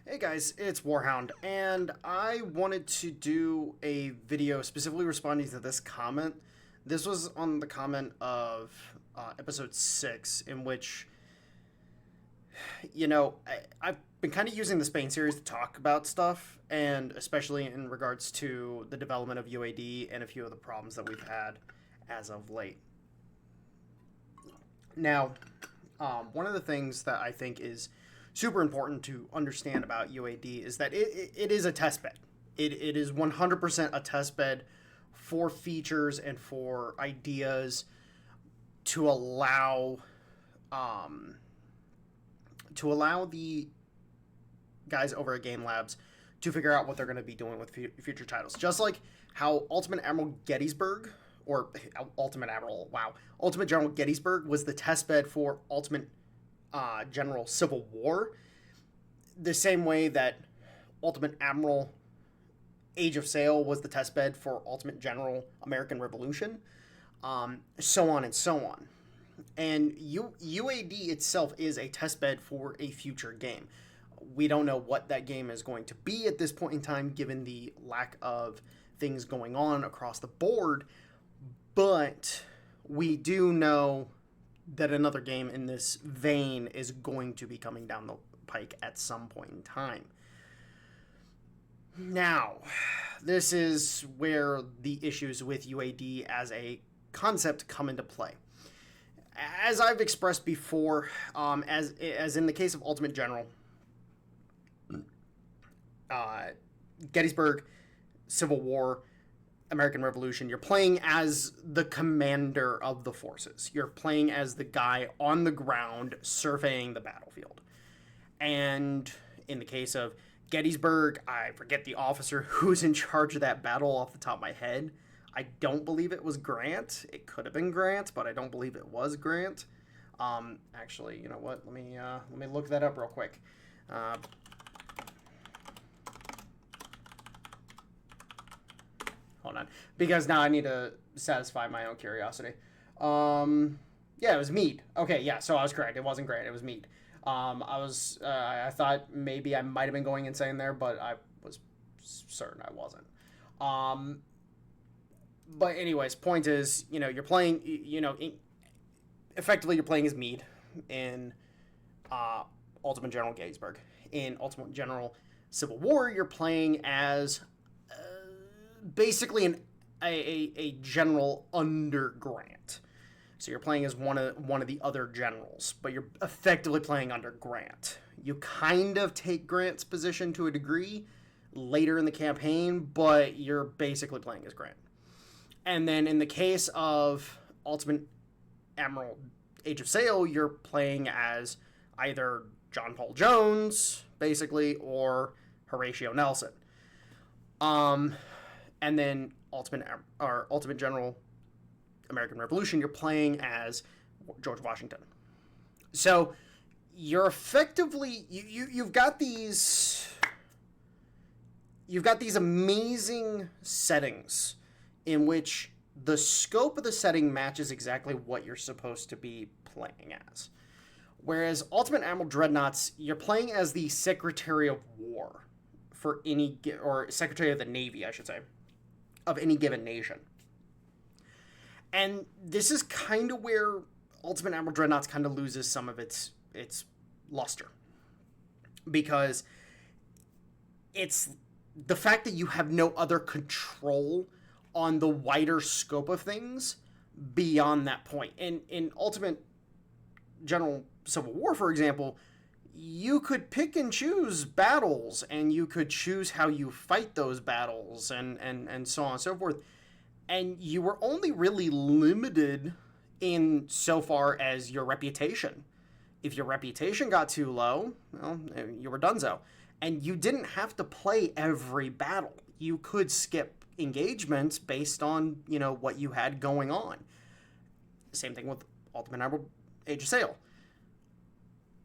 Hey guys, it's Warhound, and I wanted to do a video specifically responding to this comment. This was on the comment of episode 6, in which, I've been kind of using the Spain series to talk about stuff, and especially in regards to the development of UAD and a few of the problems that we've had as of late. Now, one of the things that I think is super important to understand about UAD is that it is a test bed. It is 100% a test bed for features and for ideas to allow the guys over at Game Labs to figure out what they're going to be doing with future titles. Just like how Ultimate Admiral Gettysburg, or Ultimate Admiral, wow, Ultimate General Gettysburg was the test bed for Ultimate General Civil War, the same way that Ultimate Admiral Age of Sail was the test bed for Ultimate General American Revolution, so on and so on. And UAD itself is a test bed for a future game. We don't know what that game is going to be at this point in time, given the lack of things going on across the board, but we do know that another game in this vein is going to be coming down the pike at some point in time. Now, this is where the issues with UAD as a concept come into play. As I've expressed before, as in the case of Ultimate General, Gettysburg, Civil War, American Revolution, you're playing as the commander of the forces. You're playing as the guy on the ground surveying the battlefield. And in the case of Gettysburg, I forget the officer who's in charge of that battle off the top of my head. I don't believe it was Grant. It could have been Grant, but I don't believe it was Grant. Actually, you know what? Let me look that up real quick. Hold on, because now I need to satisfy my own curiosity. Yeah, it was Meade. Okay, yeah, so I was correct. It wasn't Grant. It was Meade. I thought maybe I might have been going insane there, but I was certain I wasn't. But anyways, point is, you're playing, effectively you're playing as Meade in Ultimate General Gettysburg. In Ultimate General Civil War, you're playing as basically a general under Grant. So you're playing as one of the other generals, but you're effectively playing under Grant. You kind of take Grant's position to a degree later in the campaign, but you're basically playing as Grant. And then in the case of Ultimate Admiral Age of Sail, you're playing as either John Paul Jones, basically, or Horatio Nelson. And then Ultimate General American Revolution, you're playing as George Washington. So you're effectively you've got these amazing settings in which the scope of the setting matches exactly what you're supposed to be playing as. Whereas Ultimate Admiral Dreadnoughts, you're playing as the Secretary of War for or Secretary of the Navy, I should say, of any given nation. And this is kind of where Ultimate Admiral Dreadnoughts kind of loses some of its luster. Because it's the fact that you have no other control on the wider scope of things beyond that point. In Ultimate General Civil War, for example, you could pick and choose battles, and you could choose how you fight those battles, and so on and so forth. And you were only really limited in so far as your reputation. If your reputation got too low, well, you were donezo. And you didn't have to play every battle. You could skip engagements based on, what you had going on. Same thing with Ultimate Admiral Age of Sail.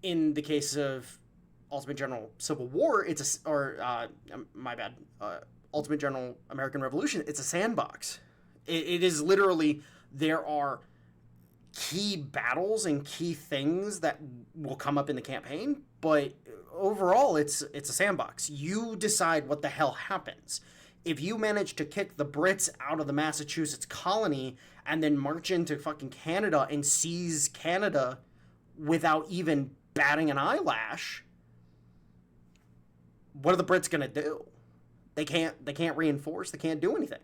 In the case of Ultimate General Civil War, Ultimate General American Revolution, it's a sandbox. It is literally, there are key battles and key things that will come up in the campaign, but overall, it's a sandbox. You decide what the hell happens. If you manage to kick the Brits out of the Massachusetts colony and then march into fucking Canada and seize Canada without even batting an eyelash, what are the Brits gonna do? They can't reinforce. They can't do anything.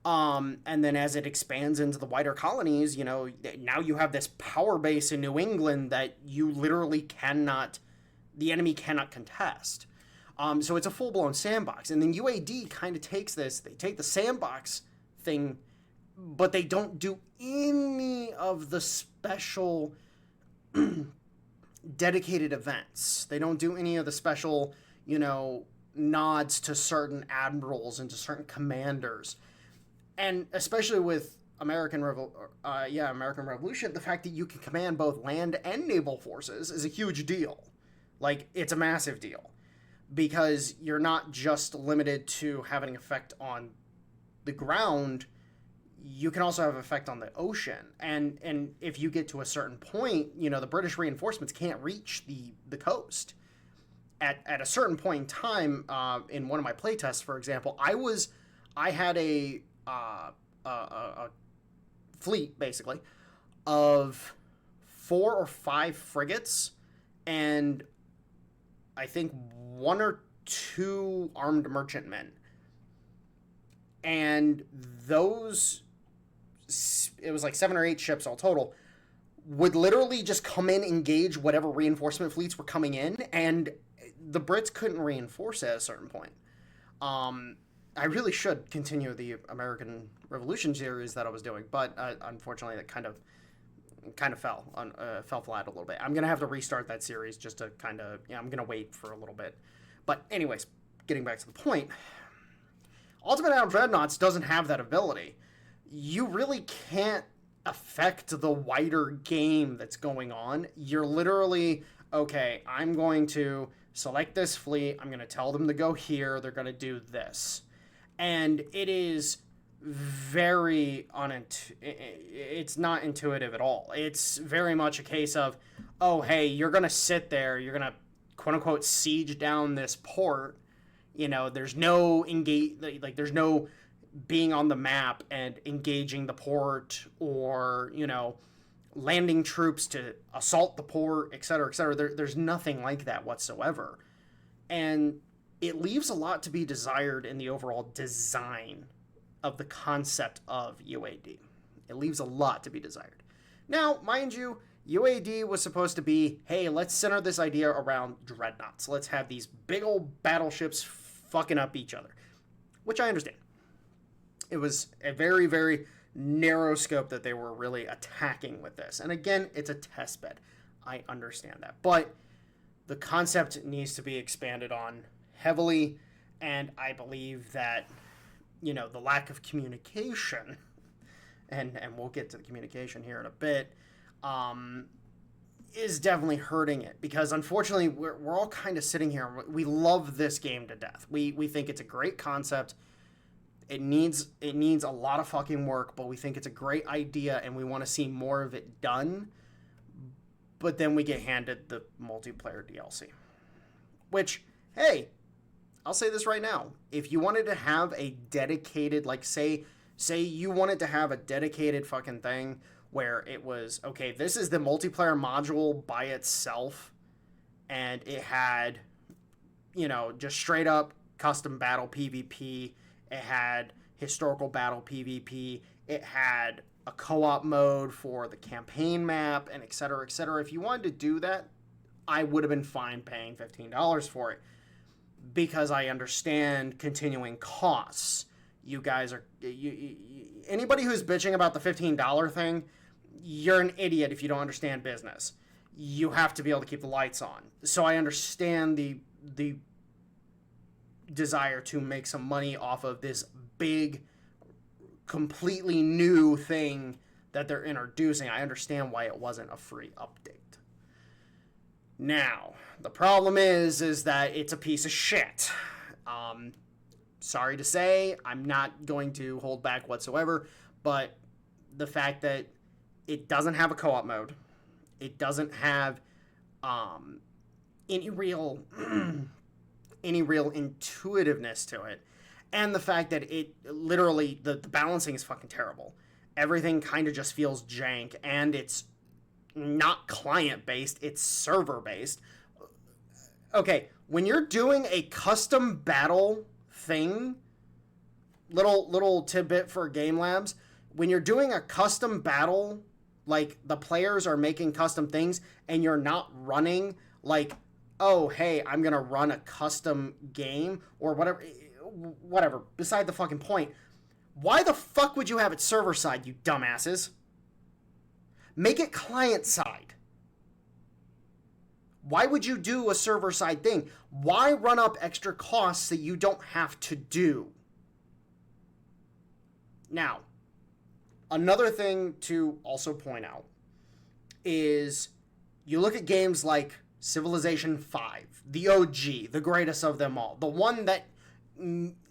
And then as it expands into the wider colonies, now you have this power base in New England that you literally the enemy cannot contest. So it's a full-blown sandbox. And then UAD kind of takes this, they take the sandbox thing, but they don't do any of the special dedicated events. They don't do any of the special, nods to certain admirals and to certain commanders. And especially with American Revolution, the fact that you can command both land and naval forces is a huge deal. Like, it's a massive deal. Because you're not just limited to having an effect on the ground, you can also have an effect on the ocean. And if you get to a certain point, the British reinforcements can't reach the coast. At a certain point in time, in one of my playtests, for example, I had a fleet, basically, of 4 or 5 frigates, and I think 1 or 2 armed merchantmen. And those, it was like 7 or 8 ships all total, would literally just come in, engage whatever reinforcement fleets were coming in, and the Brits couldn't reinforce at a certain point. I really should continue the American Revolution series that I was doing, but unfortunately that kind of fell flat a little bit. I'm gonna have to restart that series just to I'm gonna wait for a little bit. But anyways, getting back to the point, Ultimate Admiral Dreadnoughts doesn't have that ability. You really can't affect the wider game that's going on. You're literally, okay, I'm going to select this fleet, I'm gonna tell them to go here, they're gonna do this. And it is very it's not intuitive at all. It's very much a case of, oh, hey, you're going to sit there, you're going to quote unquote siege down this port. There's no there's no being on the map and engaging the port or, landing troops to assault the port, etc., etc. There's nothing like that whatsoever. And it leaves a lot to be desired in the overall design of the concept of UAD. It leaves a lot to be desired. Now, mind you, UAD was supposed to be, hey, let's center this idea around dreadnoughts. Let's have these big old battleships fucking up each other, which I understand. It was a very, very narrow scope that they were really attacking with this. And again, it's a test bed. I understand that. But the concept needs to be expanded on heavily, and I believe that, the lack of communication, and we'll get to the communication here in a bit, is definitely hurting it, because unfortunately we're all kind of sitting here, we love this game to death. We think it's a great concept. It needs a lot of fucking work, but we think it's a great idea and we want to see more of it done. But then we get handed the multiplayer DLC, which, hey, I'll say this right now. If you wanted to have a dedicated, say you wanted to have a dedicated fucking thing where it was, okay, this is the multiplayer module by itself, and it had, just straight up custom battle PvP, it had historical battle PvP, it had a co-op mode for the campaign map, and et cetera, et cetera. If you wanted to do that, I would have been fine paying $15 for it, because I understand continuing costs. You guys are... anybody who's bitching about the $15 thing, you're an idiot if you don't understand business. You have to be able to keep the lights on. So I understand the desire to make some money off of this big, completely new thing that they're introducing. I understand why it wasn't a free update. Now, the problem is that it's a piece of shit. Sorry to say, I'm not going to hold back whatsoever, but the fact that it doesn't have a co-op mode, it doesn't have any real any real intuitiveness to it. And the fact that it literally, the balancing is fucking terrible. Everything kind of just feels jank, and it's not client based, it's server based. Okay, when you're doing a custom battle thing, little tidbit for Game Labs, when you're doing a custom battle, like the players are making custom things and you're not running like, oh hey, I'm gonna run a custom game or whatever, beside the fucking point. Why the fuck would you have it server side, you dumbasses? Make it client side. Why would you do a server side thing? Why run up extra costs that you don't have to do? Now, another thing to also point out is you look at games like Civilization 5, the OG, the greatest of them all, the one that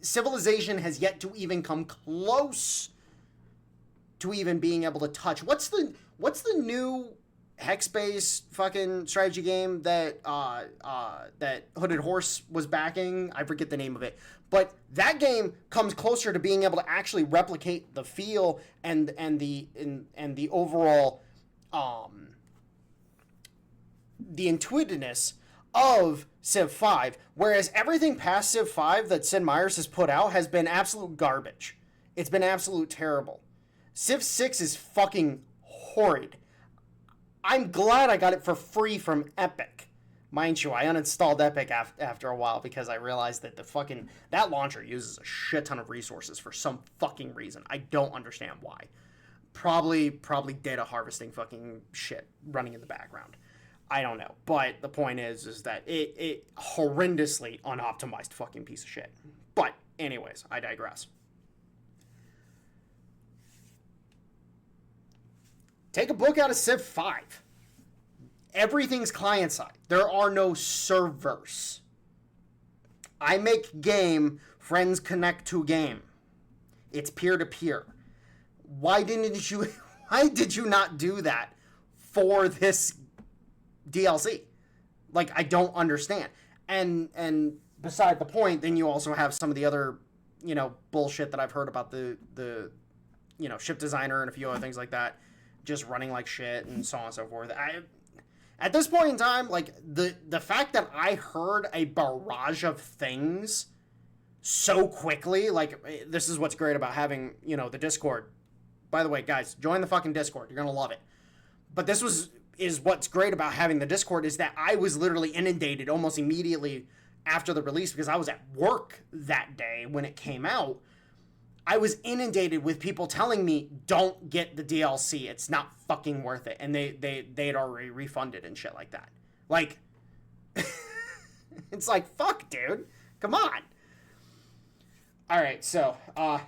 Civilization has yet to even come close to even being able to touch. What's the new hex-based fucking strategy game that that Hooded Horse was backing? I forget the name of it, but that game comes closer to being able to actually replicate the feel and the overall the intuitiveness of Civ 5, whereas everything past Civ 5 that Sid Meier's has put out has been absolute garbage. It's been absolute terrible. Civ 6 is fucking horrid. I'm glad I got it for free from Epic. Mind you, I uninstalled Epic after a while because I realized that that launcher uses a shit ton of resources for some fucking reason. I don't understand why. Probably data harvesting fucking shit running in the background. I don't know. But the point is that it horrendously unoptimized fucking piece of shit. But anyways, I digress. Take a book out of Civ 5. Everything's client side. There are no servers. I make game, friends connect to game. It's peer-to-peer. Why did you not do that for this DLC? Like, I don't understand. And beside the point, then you also have some of the other, bullshit that I've heard about the ship designer and a few other things like that, just running like shit and so on and so forth. At this point in time, like, the fact that I heard a barrage of things so quickly, like, this is what's great about having, the Discord. By the way, guys, join the fucking Discord. You're gonna love it. But is what's great about having the Discord is that I was literally inundated almost immediately after the release because I was at work that day when it came out. I was inundated with people telling me, don't get the DLC. It's not fucking worth it. And they'd already refunded and shit like that. Like, it's like, fuck, dude. Come on. All right, so, I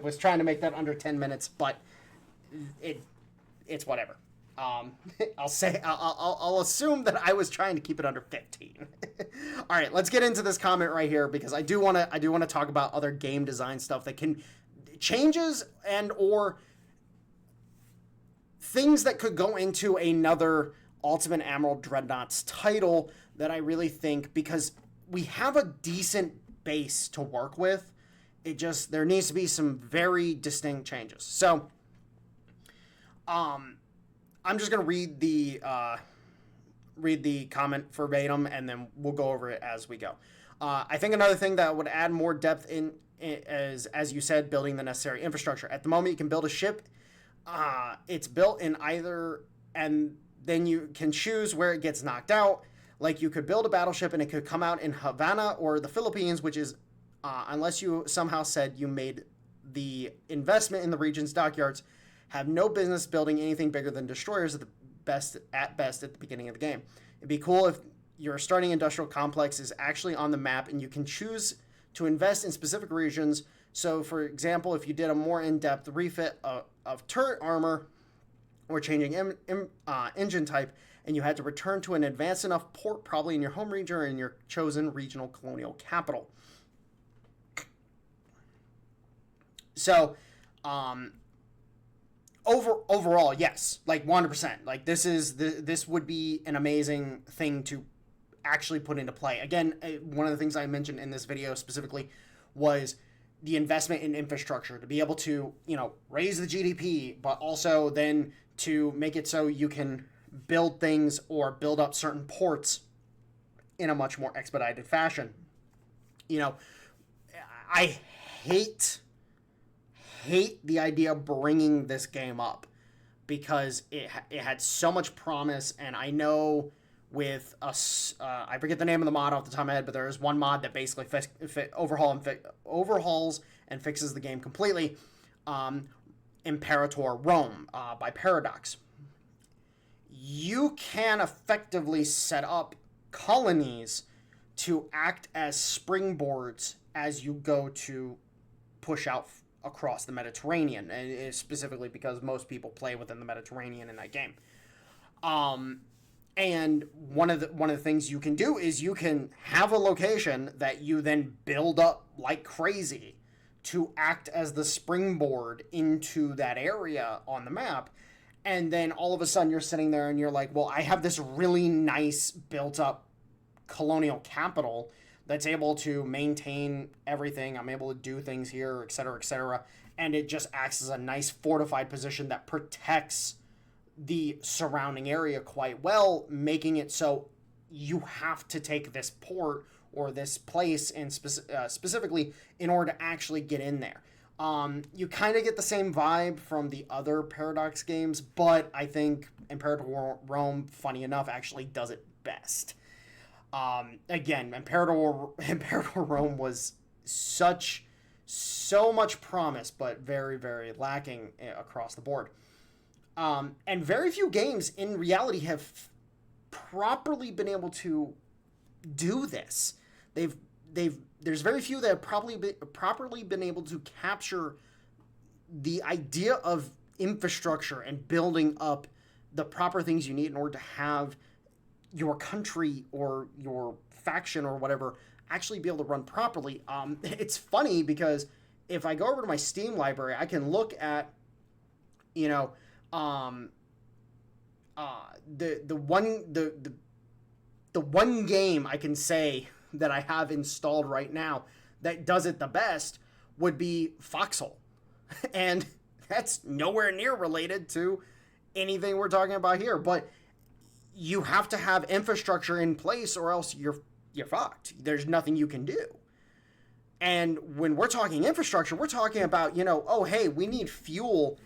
was trying to make that under 10 minutes, but it's whatever. I'll assume that I was trying to keep it under 15. All right, let's get into this comment right here because I do want to talk about other game design stuff that can changes and or things that could go into another Ultimate Admiral Dreadnoughts title that I really think, because we have a decent base to work with, there needs to be some very distinct changes. So, I'm just going to read the comment verbatim, and then we'll go over it as we go. I think another thing that would add more depth in is, as you said, building the necessary infrastructure. At the moment, you can build a ship. It's built in either, and then you can choose where it gets knocked out. Like, you could build a battleship, and it could come out in Havana or the Philippines, which is, unless you somehow said you made the investment in the region's dockyards, have no business building anything bigger than destroyers at best at the beginning of the game. It'd be cool if your starting industrial complex is actually on the map and you can choose to invest in specific regions. So, for example, if you did a more in-depth refit of turret armor or changing engine type, and you had to return to an advanced enough port, probably in your home region or in your chosen regional colonial capital. So, Overall, yes, like 100%. Like this would be an amazing thing to actually put into play. Again, one of the things I mentioned in this video specifically was the investment in infrastructure to be able to, raise the GDP, but also then to make it so you can build things or build up certain ports in a much more expedited fashion. I hate the idea of bringing this game up because it had so much promise, and I know with us, I forget the name of the mod off the top of my head, but there is one mod that basically overhauls and fixes the game completely. Imperator Rome by Paradox. You can effectively set up colonies to act as springboards as you go to push out across the Mediterranean, and specifically because most people play within the Mediterranean in that game. And one of the things you can do is you can have a location that you then build up like crazy to act as the springboard into that area on the map. And then all of a sudden you're sitting there and you're like, well, I have this really nice built up colonial capital that's able to maintain everything. I'm able to do things here, et cetera, et cetera. And it just acts as a nice fortified position that protects the surrounding area quite well, making it so you have to take this port or this place and specifically in order to actually get in there. You kind of get the same vibe from the other Paradox games, but I think Imperator Rome, funny enough, actually does it best. Again, Imperator Rome was so much promise, but very, very lacking across the board. And very few games in reality have properly been able to do this. There's very few that have properly been able to capture the idea of infrastructure and building up the proper things you need in order to have your country or your faction or whatever actually be able to run properly. It's funny because if I go over to my Steam library, I can look at, the one game I can say that I have installed right now that does it the best would be Foxhole. And that's nowhere near related to anything we're talking about here. But you have to have infrastructure in place or else you're fucked. There's nothing you can do. And when we're talking infrastructure, we're talking about, oh, hey, we need fuel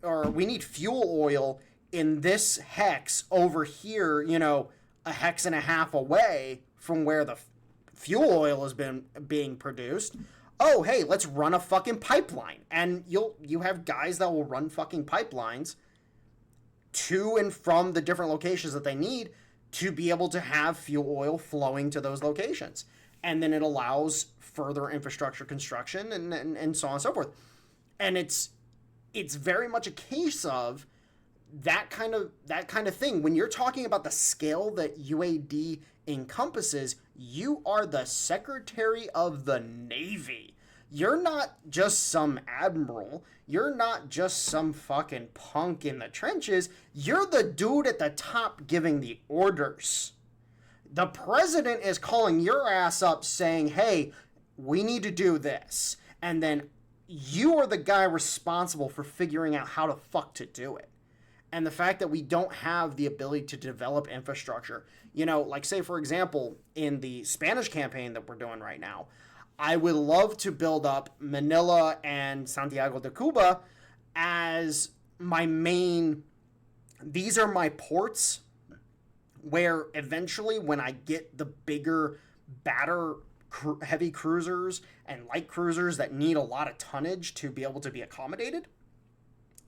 oil in this hex over here, a hex and a half away from where the fuel oil has been being produced. Oh, hey, let's run a fucking pipeline. And you have guys that will run fucking pipelines to and from the different locations that they need to be able to have fuel oil flowing to those locations. And then it allows further infrastructure construction and so on and so forth. And it's very much a case of that kind of thing. When you're talking about the scale that UAD encompasses, you are the Secretary of the Navy. You're not just some admiral. You're not just some fucking punk in the trenches. You're the dude at the top giving the orders. The president is calling your ass up saying, hey, we need to do this. And then you are the guy responsible for figuring out how the fuck to do it. And the fact that we don't have the ability to develop infrastructure, like say, for example, in the Spanish campaign that we're doing right now, I would love to build up Manila and Santiago de Cuba as my main, these are my ports where eventually when I get the bigger, heavy cruisers and light cruisers that need a lot of tonnage to be able to be accommodated,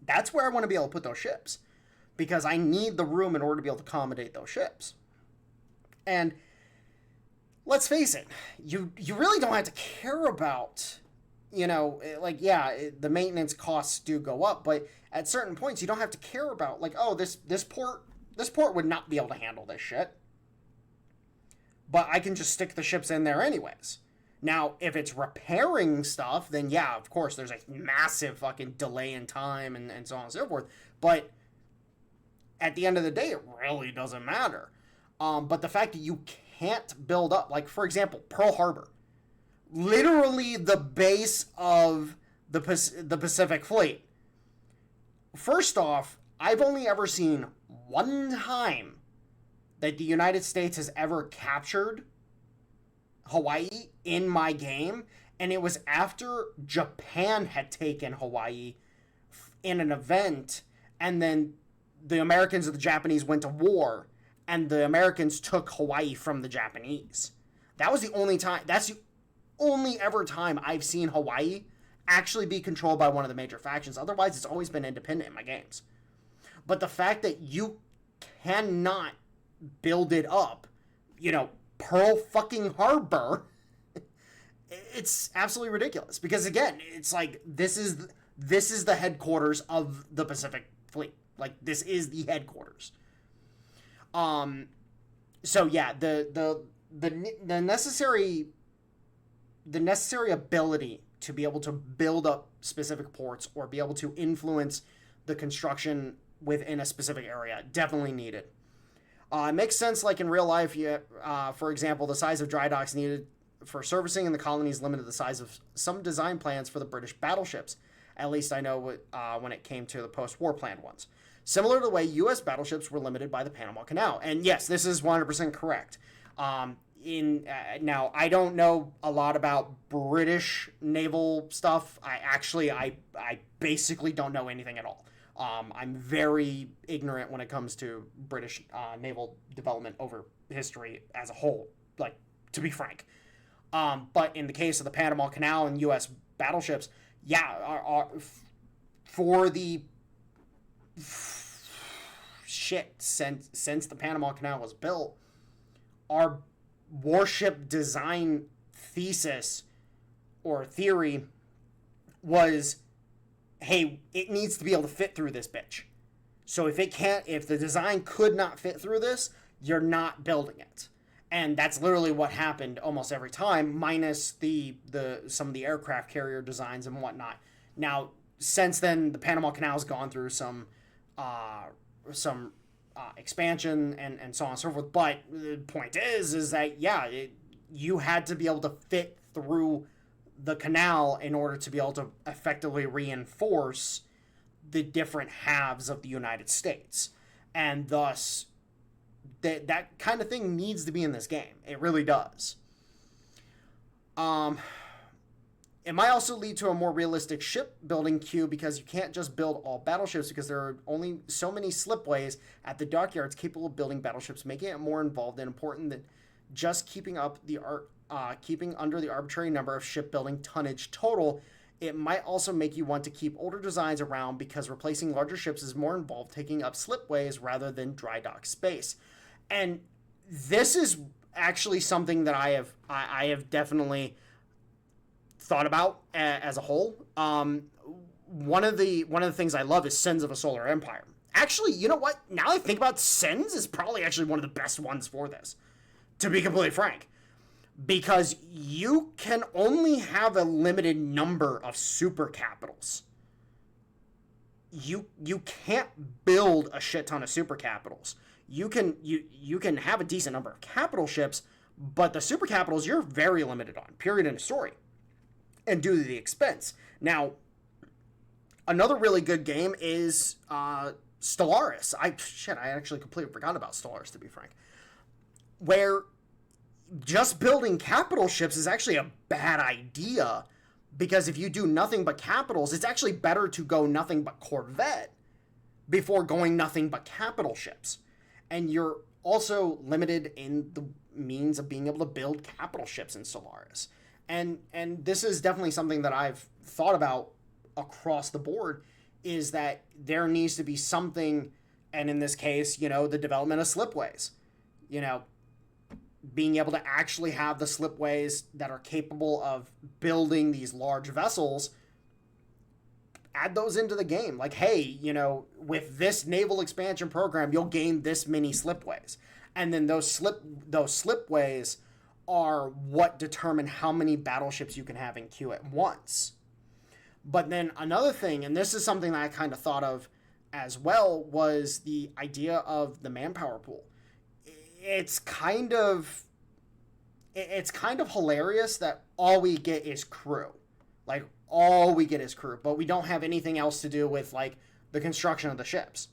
that's where I want to be able to put those ships. Because I need the room in order to be able to accommodate those ships. And let's face it, you really don't have to care about, the maintenance costs do go up, but at certain points you don't have to care about, this port would not be able to handle this shit. But I can just stick the ships in there anyways. Now, if it's repairing stuff, then yeah, of course, there's a massive fucking delay in time and so on and so forth. But at the end of the day, it really doesn't matter. But the fact that you can't build up, like, for example, Pearl Harbor, literally the base of the Pacific Fleet. First off, I've only ever seen one time that the United States has ever captured Hawaii in my game, and it was after Japan had taken Hawaii in an event, and then the Americans and the Japanese went to war, and the Americans took Hawaii from the Japanese. That was the only time, that's the only ever time I've seen Hawaii actually be controlled by one of the major factions. Otherwise, it's always been independent in my games. But the fact that you cannot build it up, Pearl fucking Harbor, it's absolutely ridiculous. Because again, it's like, this is the headquarters of the Pacific Fleet. Like, this is the headquarters. So yeah, the necessary ability to be able to build up specific ports or be able to influence the construction within a specific area definitely needed. It makes sense, like in real life, for example, the size of dry docks needed for servicing in the colonies limited the size of some design plans for the British battleships. At least I know when it came to the post-war planned ones. Similar to the way U.S. battleships were limited by the Panama Canal. And yes, this is 100% correct. Now, I don't know a lot about British naval stuff. I basically don't know anything at all. I'm very ignorant when it comes to British naval development over history as a whole, like, to be frank. But in the case of the Panama Canal and U.S. battleships, yeah, for the shit since the Panama Canal was built, our warship design thesis or theory was, hey, it needs to be able to fit through this bitch. So if the design could not fit through this, you're not building it. And that's literally what happened almost every time, minus some of the aircraft carrier designs and whatnot. Now, since then, the Panama Canal's gone through some expansion and so on and so forth. But the point is that, yeah, you had to be able to fit through the canal in order to be able to effectively reinforce the different halves of the United States. And thus, that kind of thing needs to be in this game. It really does. It might also lead to a more realistic shipbuilding queue because you can't just build all battleships because there are only so many slipways at the dockyards capable of building battleships, making it more involved and important than just keeping under the arbitrary number of shipbuilding tonnage total. It might also make you want to keep older designs around because replacing larger ships is more involved, taking up slipways rather than dry dock space. And this is actually something that I have definitely thought about as a whole. One of the things I love is Sins of a Solar Empire. Actually, you know what? Now I think about Sins is probably actually one of the best ones for this, to be completely frank. Because you can only have a limited number of super capitals. You can't build a shit ton of super capitals. You can have a decent number of capital ships, but the super capitals you're very limited on, period, in a story. And due to the expense. Now, another really good game is Stellaris. I actually completely forgot about Stellaris, to be frank. Where just building capital ships is actually a bad idea, because if you do nothing but capitals, it's actually better to go nothing but Corvette before going nothing but capital ships. And you're also limited in the means of being able to build capital ships in Stellaris. And this is definitely something that I've thought about across the board, is that there needs to be something, and in this case, the development of slipways. Being able to actually have the slipways that are capable of building these large vessels, add those into the game. Like, hey, with this naval expansion program, you'll gain this many slipways. And then those slipways are what determine how many battleships you can have in queue at once. But then another thing, and this is something that I kind of thought of as well, was the idea of the manpower pool. It's kind of hilarious that all we get is crew. Like, all we get is crew, but we don't have anything else to do with, like, the construction of the ships.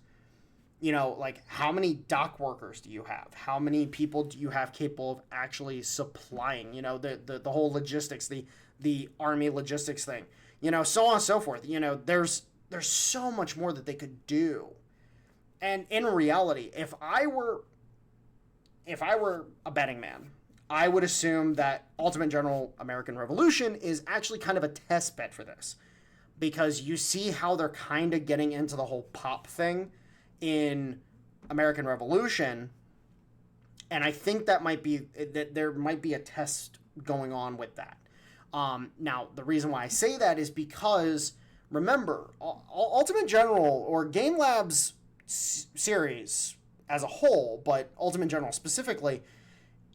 You know, like, how many dock workers do you have? How many people do you have capable of actually supplying, you know, the whole logistics, the army logistics thing, you know, so on and so forth. You know, there's so much more that they could do. And in reality, if I were a betting man, I would assume that Ultimate General American Revolution is actually kind of a test bed for this. Because you see how they're kind of getting into the whole pop thing in American Revolution, and I think that there might be a test going on with that. Now, the reason why I say that is because, remember, Ultimate General, or Game Labs series as a whole, but Ultimate General specifically,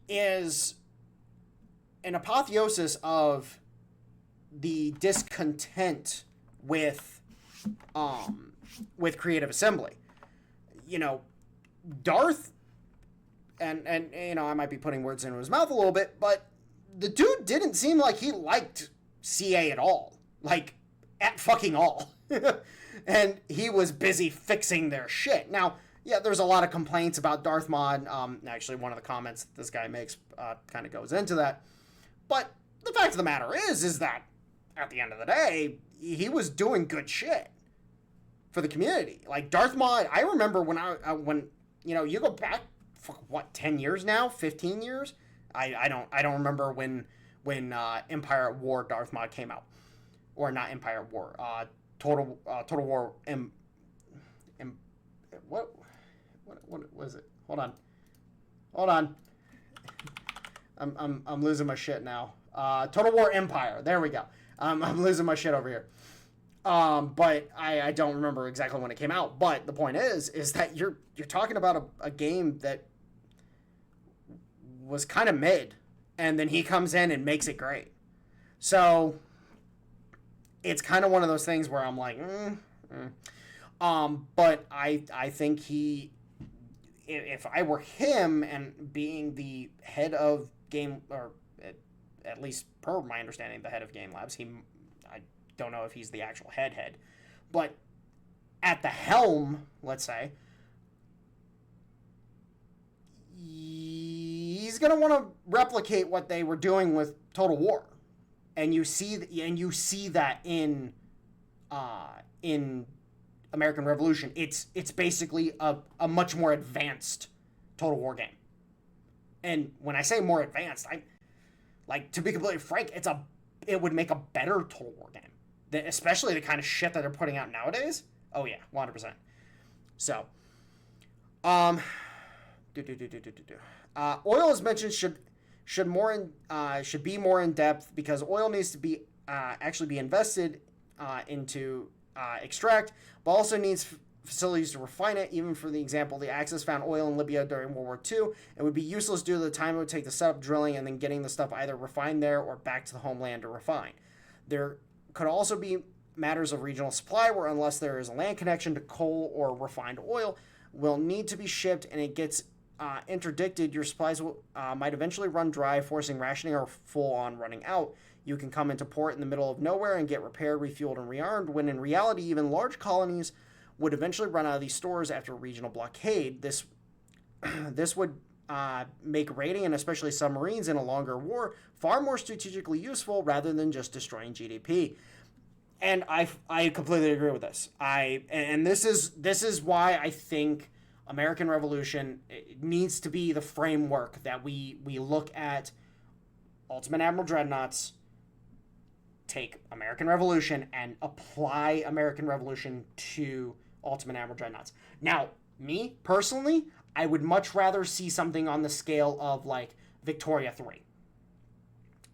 is an apotheosis of the discontent with Creative Assembly. You know, Darth, and you know, I might be putting words into his mouth a little bit, but the dude didn't seem like he liked CA at all. Like, at fucking all. And he was busy fixing their shit. Now, yeah, there's a lot of complaints about Darth Mod. Actually, one of the comments that this guy makes kind of goes into that. But the fact of the matter is that at the end of the day, he was doing good shit for the community. Like, Darth Mod, I remember when you know, you go back, 10 years now? 15 years? I don't remember when Empire at War Darth Mod came out. Or not Empire at War. Total War what was it? Hold on. I'm losing my shit now. Total War Empire. There we go. I'm losing my shit over here. But I don't remember exactly when it came out. But the point is that you're talking about a game that was kind of mid, and then he comes in and makes it great. So it's kind of one of those things where I'm like, but I think if I were him and being the head of game, or at least per my understanding, the head of Game Labs, I don't know if he's the actual head, but at the helm, let's say, he's going to want to replicate what they were doing with Total War. And you see that in American Revolution. It's basically a much more advanced Total War game. And when I say more advanced, to be completely frank, it would make a better Total War game. Especially the kind of shit that they're putting out nowadays. Oh yeah, 100%. So, oil, as mentioned, should be more in depth, because oil needs to be actually be invested into extract, but also needs facilities to refine it. Even for the example, the Axis found oil in Libya during World War II. It would be useless due to the time it would take to set up drilling and then getting the stuff either refined there or back to the homeland to refine. There could also be matters of regional supply where, unless there is a land connection to coal or refined oil, will need to be shipped, and it gets interdicted, your supplies might eventually run dry, forcing rationing or full-on running out. You can come into port in the middle of nowhere and get repaired, refueled, and rearmed, when in reality, even large colonies would eventually run out of these stores after a regional blockade. This would make raiding, and especially submarines in a longer war, far more strategically useful rather than just destroying GDP. And I completely agree with this. This is why I think American Revolution needs to be the framework that we look at Ultimate Admiral Dreadnoughts, take American Revolution, and apply American Revolution to Ultimate Admiral Dreadnoughts. Now, me, personally, I would much rather see something on the scale of, like, Victoria 3.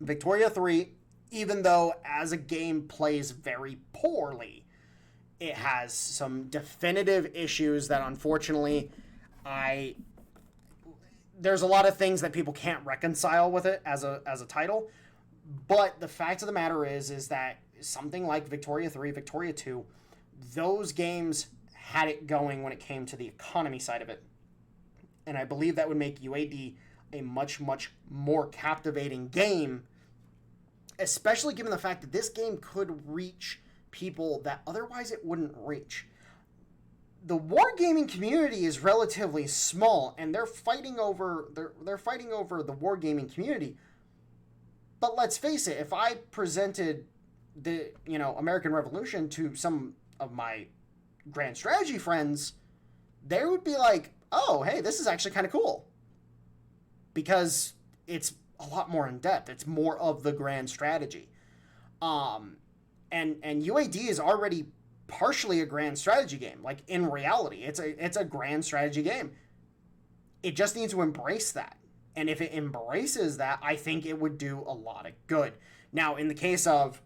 Victoria 3, even though as a game plays very poorly, it has some definitive issues that, unfortunately, there's a lot of things that people can't reconcile with it as a title. But the fact of the matter is that something like Victoria 3, Victoria 2, those games had it going when it came to the economy side of it. And I believe that would make UAD a much, much more captivating game, especially given the fact that this game could reach people that otherwise it wouldn't reach. The wargaming community is relatively small, and they're fighting over the wargaming community. But let's face it, if I presented the American Revolution to some of my grand strategy friends, they would be like, "Oh, hey, this is actually kind of cool," because it's a lot more in depth. It's more of the grand strategy, and UAD is already partially a grand strategy game. Like, in reality, it's a grand strategy game. It just needs to embrace that. And if it embraces that, I think it would do a lot of good. Now, in the case of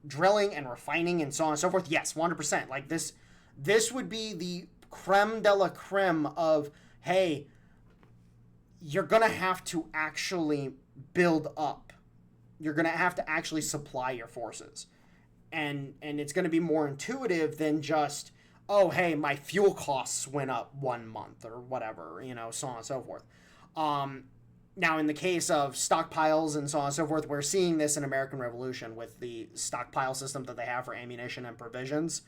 drilling and refining and so on and so forth, yes, 100%. Like, this would be the creme de la creme of, hey, you're going to have to actually build up. You're going to have to actually supply your forces. And it's going to be more intuitive than just, oh, hey, my fuel costs went up 1 month or whatever, so on and so forth. Now, in the case of stockpiles and so on and so forth, we're seeing this in American Revolution with the stockpile system that they have for ammunition and provisions.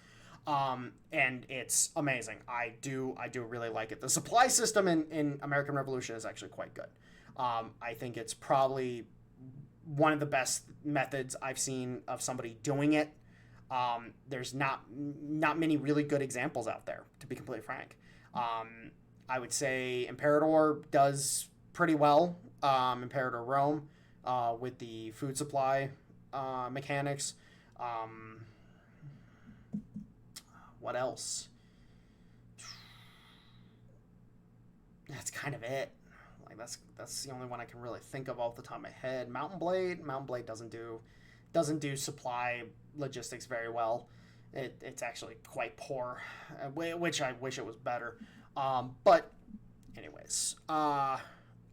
And it's amazing. I do really like it. The supply system in American Revolution is actually quite good. I think it's probably one of the best methods I've seen of somebody doing it. There's not many really good examples out there, to be completely frank. I would say Imperator does pretty well. Imperator Rome, with the food supply mechanics. What else? That's kind of it. Like, that's the only one I can really think of off the top of my head. Mountain Blade doesn't do supply logistics very well. It's actually quite poor, which I wish it was better. But anyways, Hearts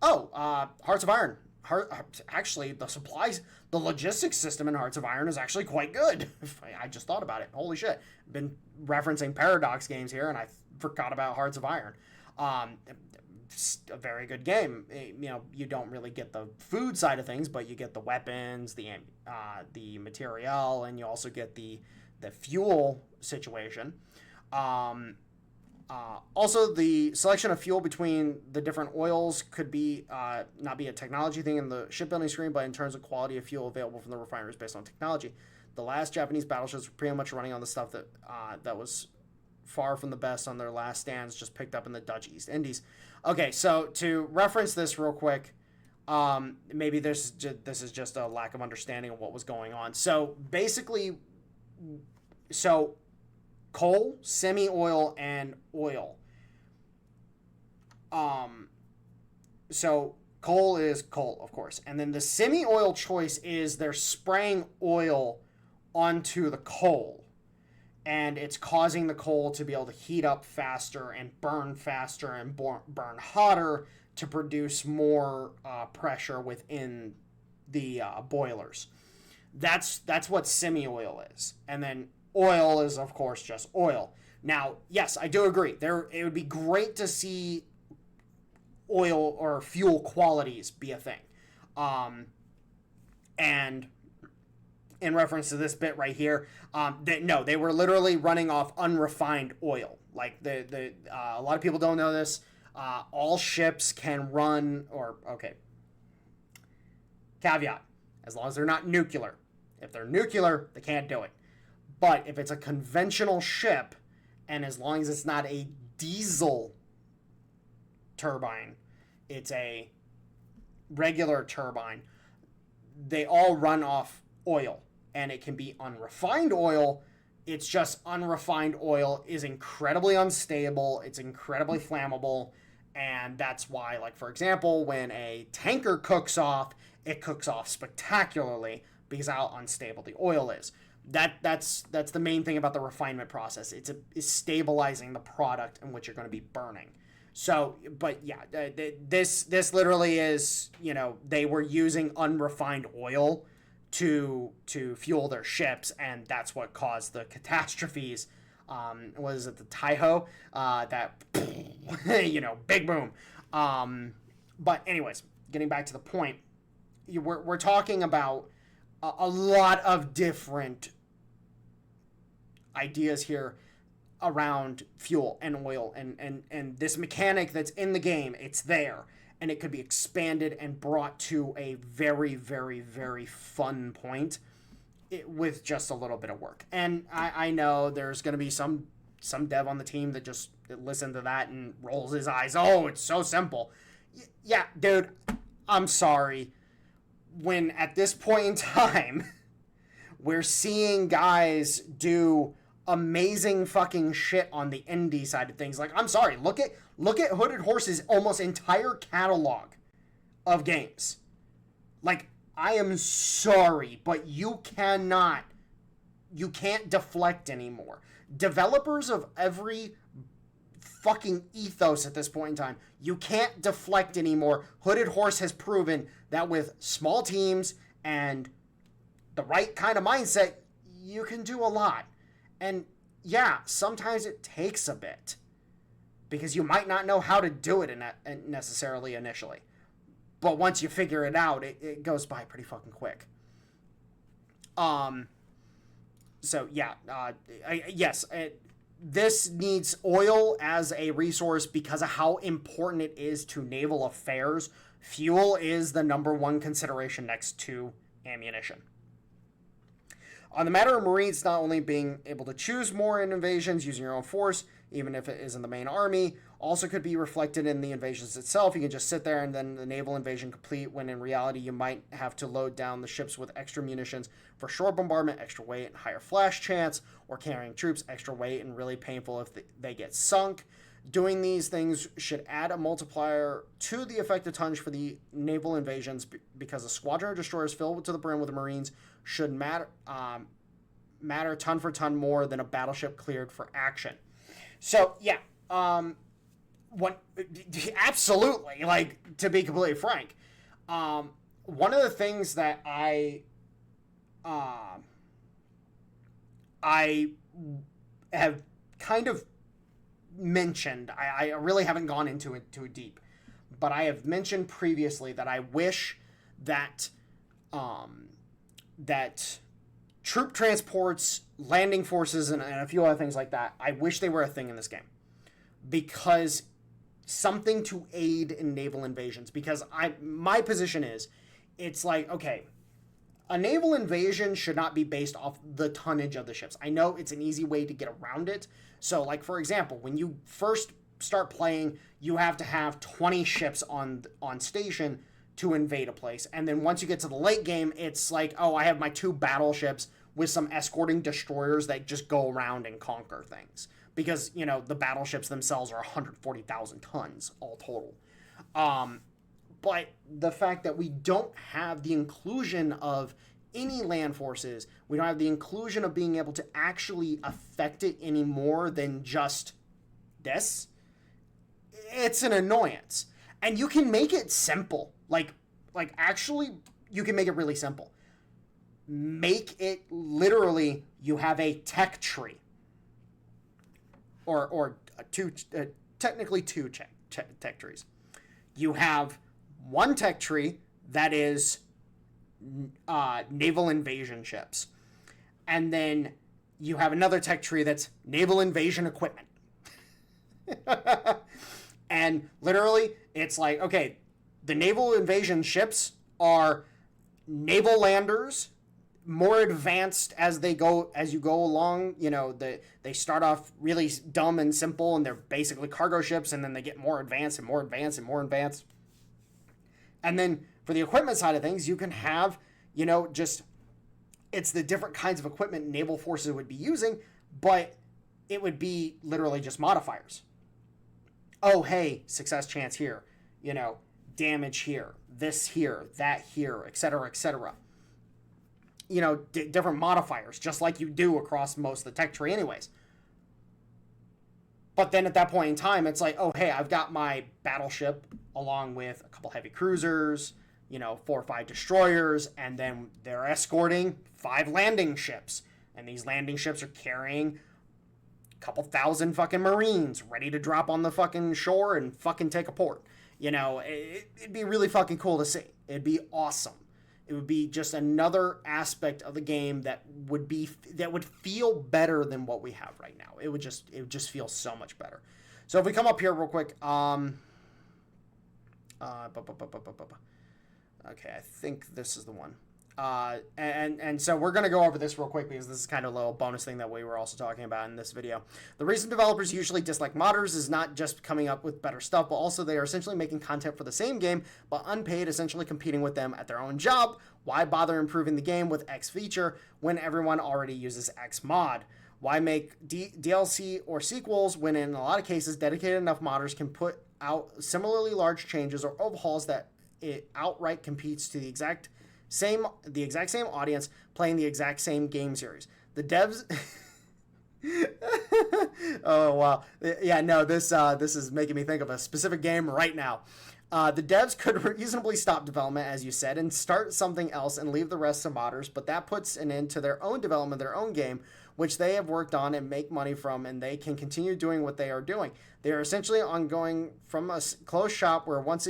of Iron. Actually, the logistics system in Hearts of Iron is actually quite good. I just thought about it. Holy shit. Been referencing Paradox games here, and I forgot about Hearts of Iron. A very good game. You don't really get the food side of things, but you get the weapons, the material, and you also get the fuel situation. Also, the selection of fuel between the different oils could be not be a technology thing in the shipbuilding screen, but in terms of quality of fuel available from the refineries based on technology. The last Japanese battleships were pretty much running on the stuff that was far from the best on their last stands, just picked up in the Dutch East Indies. Okay, so to reference this real quick, maybe this is just a lack of understanding of what was going on. So basically, coal, semi-oil, and oil. So coal is coal, of course. And then the semi-oil choice is they're spraying oil onto the coal. And it's causing the coal to be able to heat up faster and burn hotter to produce more pressure within the boilers. That's what semi-oil is. And then oil is, of course, just oil. Now, yes, I do agree. It would be great to see oil or fuel qualities be a thing. And in reference to this bit right here, they were literally running off unrefined oil. Like, a lot of people don't know this. All ships can run, caveat, as long as they're not nuclear. If they're nuclear, they can't do it. But if it's a conventional ship, and as long as it's not a diesel turbine, it's a regular turbine, they all run off oil. And it can be unrefined oil. It's just unrefined oil is incredibly unstable. It's incredibly flammable. And that's why, like, for example, when a tanker cooks off, it cooks off spectacularly because how unstable the oil is. That's the main thing about the refinement process. It's stabilizing the product in which you're going to be burning. So, but yeah, this literally is, they were using unrefined oil to fuel their ships, and that's what caused the catastrophes. Was it the Taiho? That big boom. But anyways, getting back to the point, we're talking about a lot of different ideas here around fuel and oil, and this mechanic that's in the game. It's there, and it could be expanded and brought to a very, very, very fun point with just a little bit of work. And I know there's going to be some dev on the team that just listen to that and rolls his eyes. Oh, it's so simple. Yeah, dude, I'm sorry. When at this point in time, we're seeing guys do amazing fucking shit on the indie side of things. Like, I'm sorry, look at Hooded Horse's almost entire catalog of games. Like, I am sorry, but you can't deflect anymore. Developers of every fucking ethos at this point in time, you can't deflect anymore. Hooded Horse has proven that with small teams and the right kind of mindset, you can do a lot. And yeah, sometimes it takes a bit because you might not know how to do it necessarily initially. But once you figure it out, it goes by pretty fucking quick. So yeah, yes, this needs oil as a resource because of how important it is to naval affairs. Fuel is the number one consideration next to ammunition. On the matter of Marines not only being able to choose more in invasions using your own force, even if it isn't the main army, also could be reflected in the invasions itself. You can just sit there and then the naval invasion complete, when in reality you might have to load down the ships with extra munitions for shore bombardment, extra weight and higher flash chance, or carrying troops, extra weight and really painful if they get sunk. Doing these things should add a multiplier to the effective tonnage for the naval invasions, because a squadron of destroyers filled to the brim with the Marines should matter ton for ton more than a battleship cleared for action. So yeah, absolutely, like, to be completely frank, one of the things that I have kind of mentioned, I really haven't gone into it too deep, but I have mentioned previously that I wish that that troop transports, landing forces, and a few other things like that, I wish they were a thing in this game, because something to aid in naval invasions. Because my position is, it's like, okay, a naval invasion should not be based off the tonnage of the ships. I know it's an easy way to get around it. So, like, for example, when you first start playing, you have to have 20 ships on station to invade a place. And then once you get to the late game, it's like, oh, I have my 2 battleships with some escorting destroyers that just go around and conquer things. Because, the battleships themselves are 140,000 tons all total. But the fact that we don't have the inclusion of any land forces, we don't have the inclusion of being able to actually affect it any more than just this, it's an annoyance. And you can make it simple. Like actually, you can make it really simple. Make it literally, you have a tech tree. Or technically two tech trees. You have one tech tree that is naval invasion ships. And then you have another tech tree that's naval invasion equipment. And literally, it's like, okay, the naval invasion ships are naval landers, more advanced as you go along. They start off really dumb and simple, and they're basically cargo ships, and then they get more advanced and more advanced and more advanced. And then for the equipment side of things, you can have, it's the different kinds of equipment naval forces would be using, but it would be literally just modifiers. Oh, hey, success chance here, damage here, this here, that here, etc., etc. Different modifiers, just like you do across most of the tech tree anyways. But then at that point in time, it's like, oh, hey, I've got my battleship along with a couple heavy cruisers, 4 or 5 destroyers, and then they're escorting 5 landing ships. And these landing ships are carrying a couple thousand fucking Marines ready to drop on the fucking shore and fucking take a port. It'd be really fucking cool to see. It'd be awesome. It would be just another aspect of the game that would feel better than what we have right now. It would just feel so much better. So if we come up here real quick, okay, I think this is the one. And so we're going to go over this real quick because this is kind of a little bonus thing that we were also talking about in this video. The reason developers usually dislike modders is not just coming up with better stuff, but also they are essentially making content for the same game, but unpaid, essentially competing with them at their own job. Why bother improving the game with X feature when everyone already uses X mod? Why make DLC or sequels when in a lot of cases dedicated enough modders can put out similarly large changes or overhauls that it outright competes to the exact same audience playing the exact same game series. The devs oh wow. Yeah, no, this is making me think of a specific game right now. The devs could reasonably stop development, as you said, and start something else and leave the rest to modders, but that puts an end to their own development, their own game, which they have worked on and make money from, and they can continue doing what they are doing. They are essentially ongoing from a closed shop where once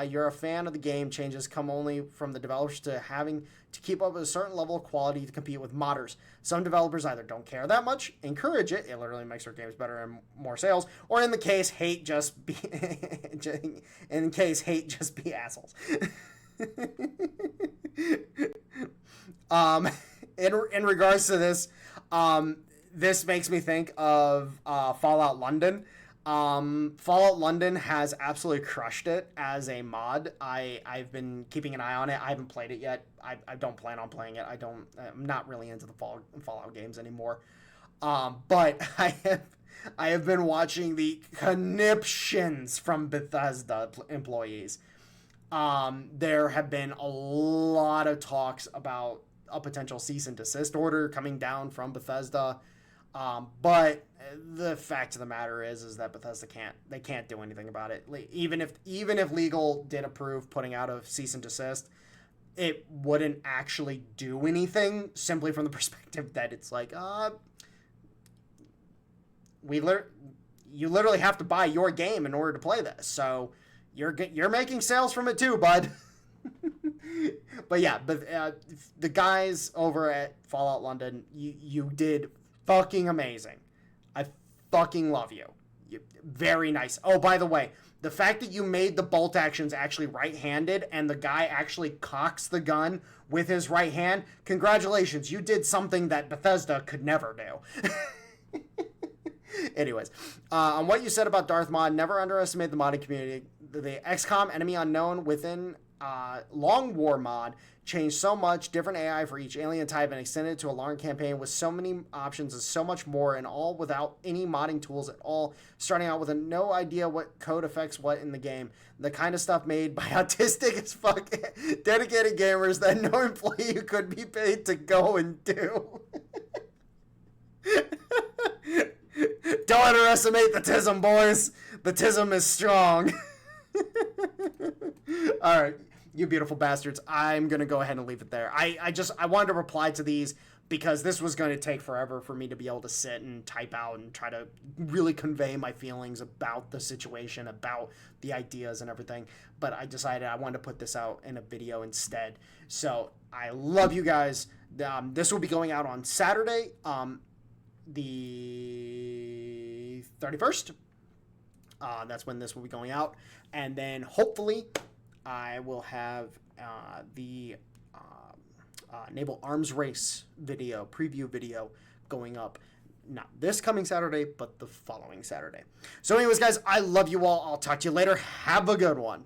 you're a fan of the game, changes come only from the developers to having to keep up with a certain level of quality to compete with modders. Some developers either don't care that much, encourage it literally makes their games better and more sales, or in case hate just be assholes. In regards to this, this makes me think of Fallout London. Fallout London has absolutely crushed it as a mod. I've been keeping an eye on it. I haven't played it yet. I don't plan on playing it. I'm not really into the Fallout games anymore. But I have been watching the conniptions from Bethesda employees. There have been a lot of talks about a potential cease and desist order coming down from Bethesda. But the fact of the matter is that Bethesda can't do anything about it. Even if legal did approve putting out a cease and desist, it wouldn't actually do anything, simply from the perspective that it's like, you literally have to buy your game in order to play this. So you're making sales from it too, bud. But yeah, the guys over at Fallout London, you did fucking amazing. I fucking love you. Very nice. Oh, by the way, the fact that you made the bolt actions actually right-handed and the guy actually cocks the gun with his right hand, congratulations. You did something that Bethesda could never do. Anyways, on what you said about Darth Mod, never underestimate the modding community. The XCOM Enemy Unknown within Long War mod changed so much, different AI for each alien type, and extended to a long campaign with so many options and so much more, and all without any modding tools at all, starting out with no idea what code affects what in the game. The kind of stuff made by autistic as fuck dedicated gamers that no employee could be paid to go and do. Don't underestimate the TISM, boys. The TISM is strong. All right, you beautiful bastards. I'm going to go ahead and leave it there. I wanted to reply to these because this was going to take forever for me to be able to sit and type out and try to really convey my feelings about the situation, about the ideas and everything. But I decided I wanted to put this out in a video instead. So I love you guys. This will be going out on Saturday, the 31st. That's when this will be going out. And then hopefully I will have the Naval Arms Race video, preview video, going up not this coming Saturday, but the following Saturday. So anyways, guys, I love you all. I'll talk to you later. Have a good one.